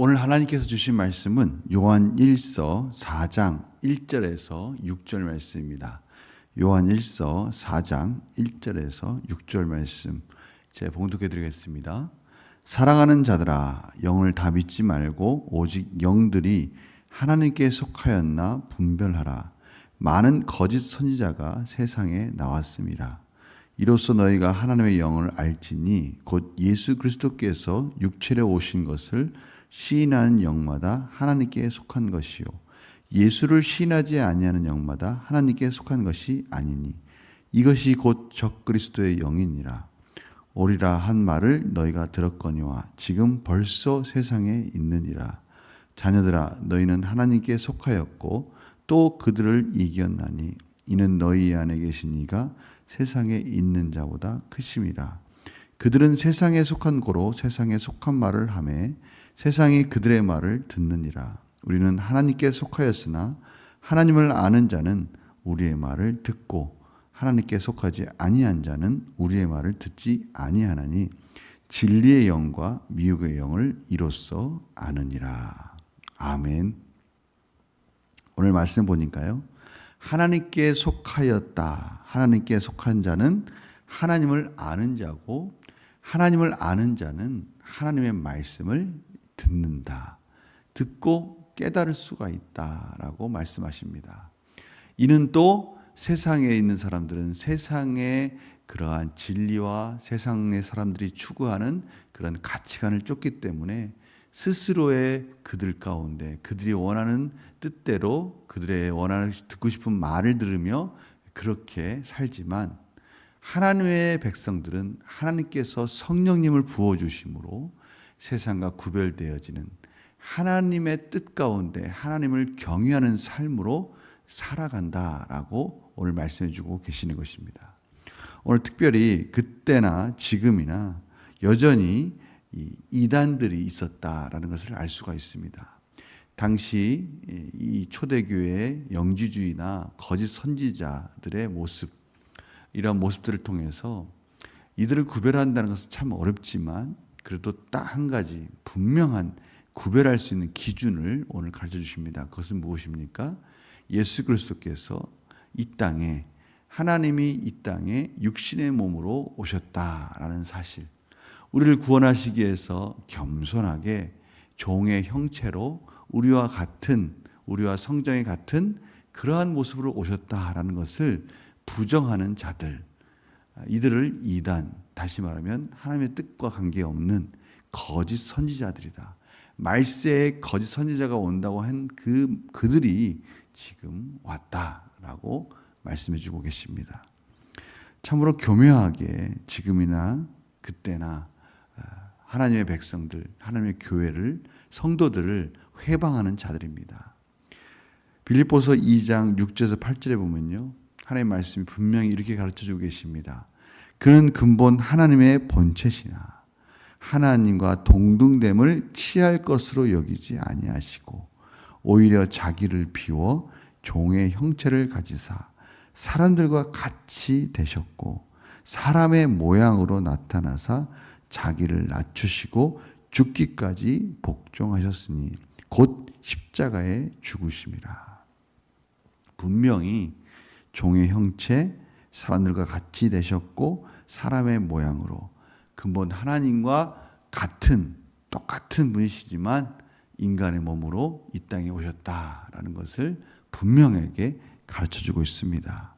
오늘 하나님께서 주신 말씀은 요한 1서 4장 1절에서 6절 말씀입니다. 요한 1서 4장 1절에서 6절 말씀 제가 봉독해 드리겠습니다. 사랑하는 자들아, 영을 다 믿지 말고 오직 영들이 하나님께 속하였나 분별하라. 많은 거짓 선지자가 세상에 나왔습니다. 이로써 너희가 하나님의 영을 알지니 곧 예수 그리스도께서 육체로 오신 것을 시인하는 영마다 하나님께 속한 것이요 예수를 시인하지 아니하는 영마다 하나님께 속한 것이 아니니 이것이 곧 적그리스도의 영이니라. 오리라 한 말을 너희가 들었거니와 지금 벌써 세상에 있느니라. 자녀들아, 너희는 하나님께 속하였고 또 그들을 이겼나니 이는 너희 안에 계신 이가 세상에 있는 자보다 크심이라. 그들은 세상에 속한 고로 세상에 속한 말을 하매 세상이 그들의 말을 듣느니라. 우리는 하나님께 속하였으나 하나님을 아는 자는 우리의 말을 듣고 하나님께 속하지 아니한 자는 우리의 말을 듣지 아니하나니 진리의 영과 미혹의 영을 이로써 아느니라. 아멘. 오늘 말씀 보니까요, 하나님께 속하였다. 하나님께 속한 자는 하나님을 아는 자고, 하나님을 아는 자는 하나님의 말씀을 듣는다. 듣고 깨달을 수가 있다라고 말씀하십니다. 이는 또 세상에 있는 사람들은 세상의 그러한 진리와 세상의 사람들이 추구하는 그런 가치관을 쫓기 때문에 스스로의 그들 가운데 그들이 원하는 뜻대로 그들의 원하는 듣고 싶은 말을 들으며 그렇게 살지만, 하나님의 백성들은 하나님께서 성령님을 부어주심으로 세상과 구별되어지는 하나님의 뜻 가운데 하나님을 경외하는 삶으로 살아간다라고 오늘 말씀해 주고 계시는 것입니다. 오늘 특별히 그때나 지금이나 여전히 이단들이 있었다라는 것을 알 수가 있습니다. 당시 이 초대교회의 영지주의나 거짓 선지자들의 모습, 이런 모습들을 통해서 이들을 구별한다는 것은 참 어렵지만 그래도 딱 한 가지 분명한 구별할 수 있는 기준을 오늘 가르쳐 주십니다. 그것은 무엇입니까? 예수 그리스도께서 이 땅에, 하나님이 이 땅에 육신의 몸으로 오셨다라는 사실, 우리를 구원하시기 위해서 겸손하게 종의 형체로 우리와 같은, 우리와 성정이 같은 그러한 모습으로 오셨다라는 것을 부정하는 자들, 이들을 이단, 다시 말하면 하나님의 뜻과 관계없는 거짓 선지자들이다. 말세에 거짓 선지자가 온다고 한 그들이 지금 왔다라고 말씀해 주고 계십니다. 참으로 교묘하게 지금이나 그때나 하나님의 백성들, 하나님의 교회를, 성도들을 회방하는 자들입니다. 빌립보서 2장 6절에서 8절에 보면요, 하나님의 말씀이 분명히 이렇게 가르쳐주고 계십니다. 그는 근본 하나님의 본체시나 하나님과 동등됨을 취할 것으로 여기지 아니하시고 오히려 자기를 비워 종의 형체를 가지사 사람들과 같이 되셨고 사람의 모양으로 나타나사 자기를 낮추시고 죽기까지 복종하셨으니 곧 십자가에 죽으심이라. 분명히 종의 형체, 사람들과 같이 되셨고 사람의 모양으로 근본 하나님과 같은, 똑같은 분이시지만 인간의 몸으로 이 땅에 오셨다라는 것을 분명하게 가르쳐주고 있습니다.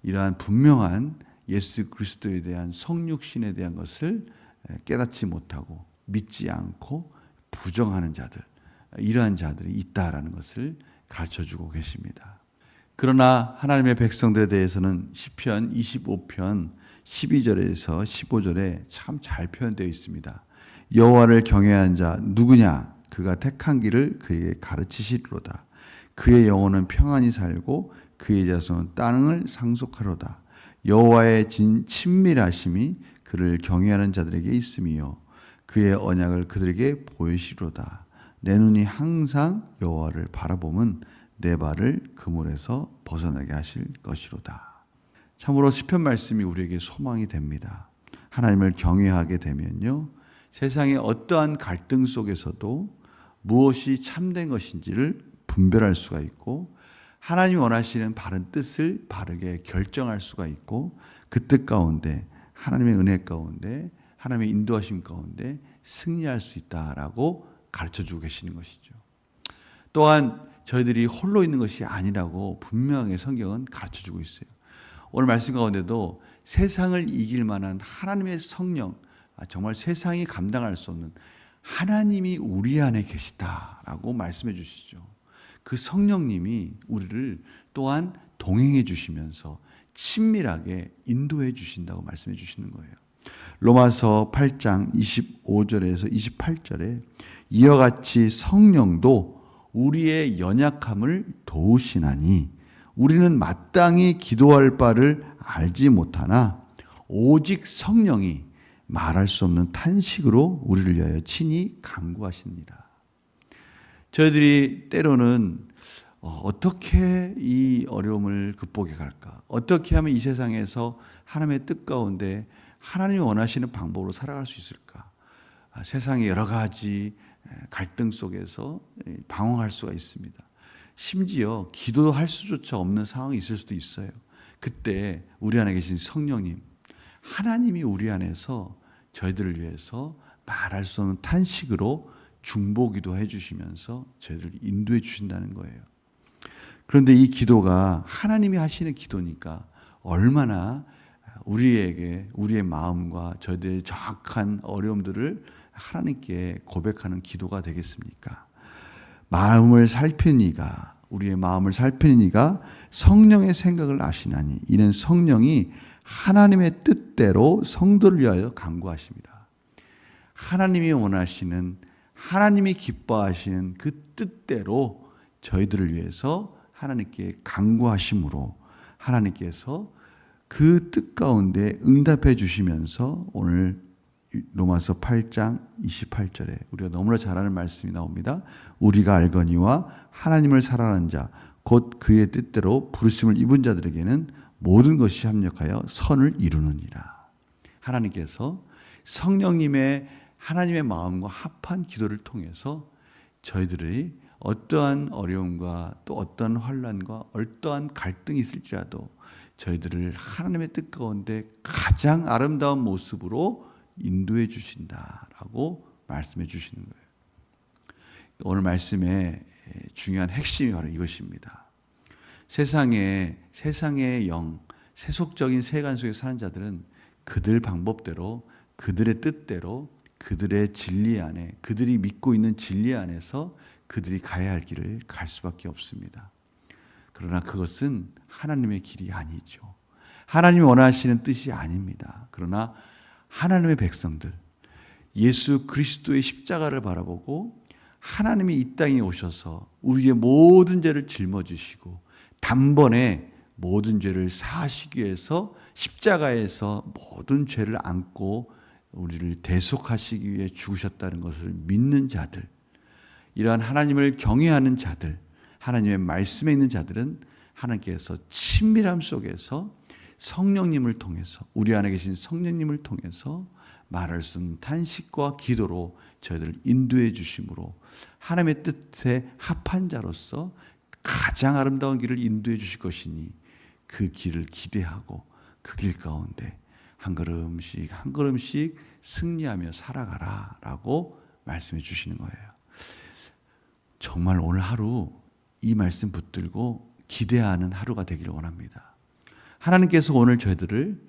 이러한 분명한 예수 그리스도에 대한 성육신에 대한 것을 깨닫지 못하고 믿지 않고 부정하는 자들, 이러한 자들이 있다라는 것을 가르쳐주고 계십니다. 그러나 하나님의 백성들에 대해서는 시편 25편 12절에서 15절에 참 잘 표현되어 있습니다. 여호와를 경외한 자 누구냐? 그가 택한 길을 그에게 가르치시리로다. 그의 영혼은 평안히 살고 그의 자손은 땅을 상속하로다. 여호와의 친밀하심이 그를 경외하는 자들에게 있음이요 그의 언약을 그들에게 보이시리로다. 내 눈이 항상 여호와를 바라보면 내 발을 그물에서 벗어나게 하실 것이로다. 참으로 시편 말씀이 우리에게 소망이 됩니다. 하나님을 경외하게 되면요, 세상의 어떠한 갈등 속에서도 무엇이 참된 것인지를 분별할 수가 있고 하나님이 원하시는 바른 뜻을 바르게 결정할 수가 있고 그 뜻 가운데 하나님의 은혜 가운데 하나님의 인도하심 가운데 승리할 수 있다라고 가르쳐주고 계시는 것이죠. 또한 저희들이 홀로 있는 것이 아니라고 분명하게 성경은 가르쳐주고 있어요. 오늘 말씀 가운데도 세상을 이길 만한 하나님의 성령, 정말 세상이 감당할 수 없는 하나님이 우리 안에 계시다라고 말씀해 주시죠. 그 성령님이 우리를 또한 동행해 주시면서 친밀하게 인도해 주신다고 말씀해 주시는 거예요. 로마서 8장 25절에서 28절에 이와 같이 성령도 우리의 연약함을 도우시나니 우리는 마땅히 기도할 바를 알지 못하나 오직 성령이 말할 수 없는 탄식으로 우리를 위하여 친히 간구하십니다. 저희들이 때로는 어떻게 이 어려움을 극복해 갈까? 어떻게 하면 이 세상에서 하나님의 뜻 가운데 하나님이 원하시는 방법으로 살아갈 수 있을까? 세상의 여러 가지 갈등 속에서 방황할 수가 있습니다. 심지어 기도도 할 수조차 없는 상황이 있을 수도 있어요. 그때 우리 안에 계신 성령님, 하나님이 우리 안에서 저희들을 위해서 말할 수 없는 탄식으로 중보기도 해주시면서 저희들을 인도해 주신다는 거예요. 그런데 이 기도가 하나님이 하시는 기도니까 얼마나 우리에게 우리의 마음과 저희들의 정확한 어려움들을 하나님께 고백하는 기도가 되겠습니까? 마음을 살피는 이가 우리의 마음을 살피는 이가 성령의 생각을 아시나니 이는 성령이 하나님의 뜻대로 성도를 위하여 간구하십니다. 하나님이 원하시는 하나님이 기뻐하시는 그 뜻대로 저희들을 위해서 하나님께 간구하심으로 하나님께서 그 뜻 가운데 응답해 주시면서 오늘 로마서 8장 28절에 우리가 너무나 잘 아는 말씀이 나옵니다. 우리가 알거니와 하나님을 사랑하는 자 곧 그의 뜻대로 부르심을 입은 자들에게는 모든 것이 합력하여 선을 이루느니라. 하나님께서 성령님의 하나님의 마음과 합한 기도를 통해서 저희들이 어떠한 어려움과 또 어떠한 환난과 어떠한 갈등이 있을지라도 저희들을 하나님의 뜻 가운데 가장 아름다운 모습으로 인도해 주신다라고 말씀해 주시는 거예요. 오늘 말씀의 중요한 핵심이 바로 이것입니다. 세상의 영, 세속적인 세간 속에 사는 자들은 그들 방법대로 그들의 뜻대로 그들의 진리 안에 그들이 믿고 있는 진리 안에서 그들이 가야 할 길을 갈 수밖에 없습니다. 그러나 그것은 하나님의 길이 아니죠. 하나님이 원하시는 뜻이 아닙니다. 그러나 하나님의 백성들, 예수 그리스도의 십자가를 바라보고 하나님이 이 땅에 오셔서 우리의 모든 죄를 짊어지시고 단번에 모든 죄를 사하시기 위해서 십자가에서 모든 죄를 안고 우리를 대속하시기 위해 죽으셨다는 것을 믿는 자들, 이러한 하나님을 경외하는 자들, 하나님의 말씀에 있는 자들은 하나님께서 친밀함 속에서 성령님을 통해서 우리 안에 계신 성령님을 통해서 말할 수 없는 탄식과 기도로 저희들을 인도해 주심으로 하나님의 뜻에 합한 자로서 가장 아름다운 길을 인도해 주실 것이니 그 길을 기대하고 그 길 가운데 한 걸음씩 한 걸음씩 승리하며 살아가라라고 말씀해 주시는 거예요. 정말 오늘 하루 이 말씀 붙들고 기대하는 하루가 되기를 원합니다. 하나님께서 오늘 저희들을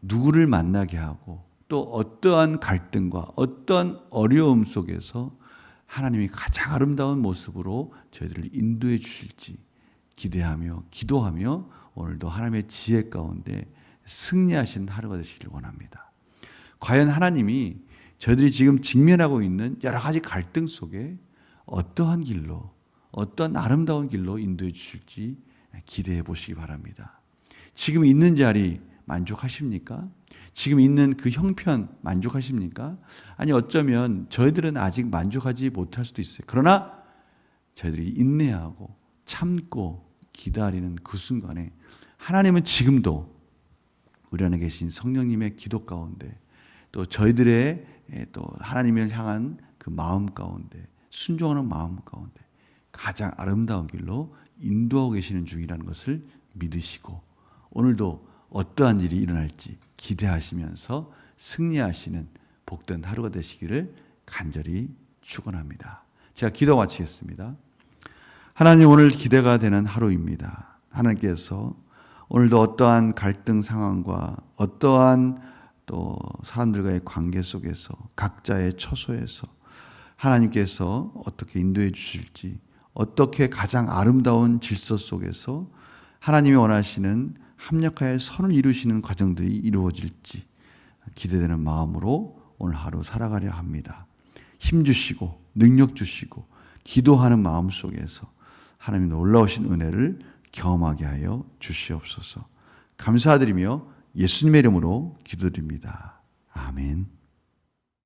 누구를 만나게 하고 또 어떠한 갈등과 어떠한 어려움 속에서 하나님이 가장 아름다운 모습으로 저희들을 인도해 주실지 기대하며 기도하며 오늘도 하나님의 지혜 가운데 승리하신 하루가 되시길 원합니다. 과연 하나님이 저희들이 지금 직면하고 있는 여러 가지 갈등 속에 어떠한 길로 어떤 아름다운 길로 인도해 주실지 기대해 보시기 바랍니다. 지금 있는 자리 만족하십니까? 지금 있는 그 형편 만족하십니까? 아니 어쩌면 저희들은 아직 만족하지 못할 수도 있어요. 그러나 저희들이 인내하고 참고 기다리는 그 순간에 하나님은 지금도 우리 안에 계신 성령님의 기도 가운데 또 저희들의 또 하나님을 향한 그 마음 가운데 순종하는 마음 가운데 가장 아름다운 길로 인도하고 계시는 중이라는 것을 믿으시고 오늘도 어떠한 일이 일어날지 기대하시면서 승리하시는 복된 하루가 되시기를 간절히 축원합니다. 제가 기도 마치겠습니다. 하나님, 오늘 기대가 되는 하루입니다. 하나님께서 오늘도 어떠한 갈등 상황과 어떠한 또 사람들과의 관계 속에서 각자의 처소에서 하나님께서 어떻게 인도해 주실지, 어떻게 가장 아름다운 질서 속에서 하나님이 원하시는 합력하여 선을 이루시는 과정들이 이루어질지 기대되는 마음으로 오늘 하루 살아가려 합니다. 힘 주시고 능력 주시고 기도하는 마음 속에서 하나님의 놀라우신 은혜를 경험하게 하여 주시옵소서. 감사드리며 예수님의 이름으로 기도드립니다. 아멘.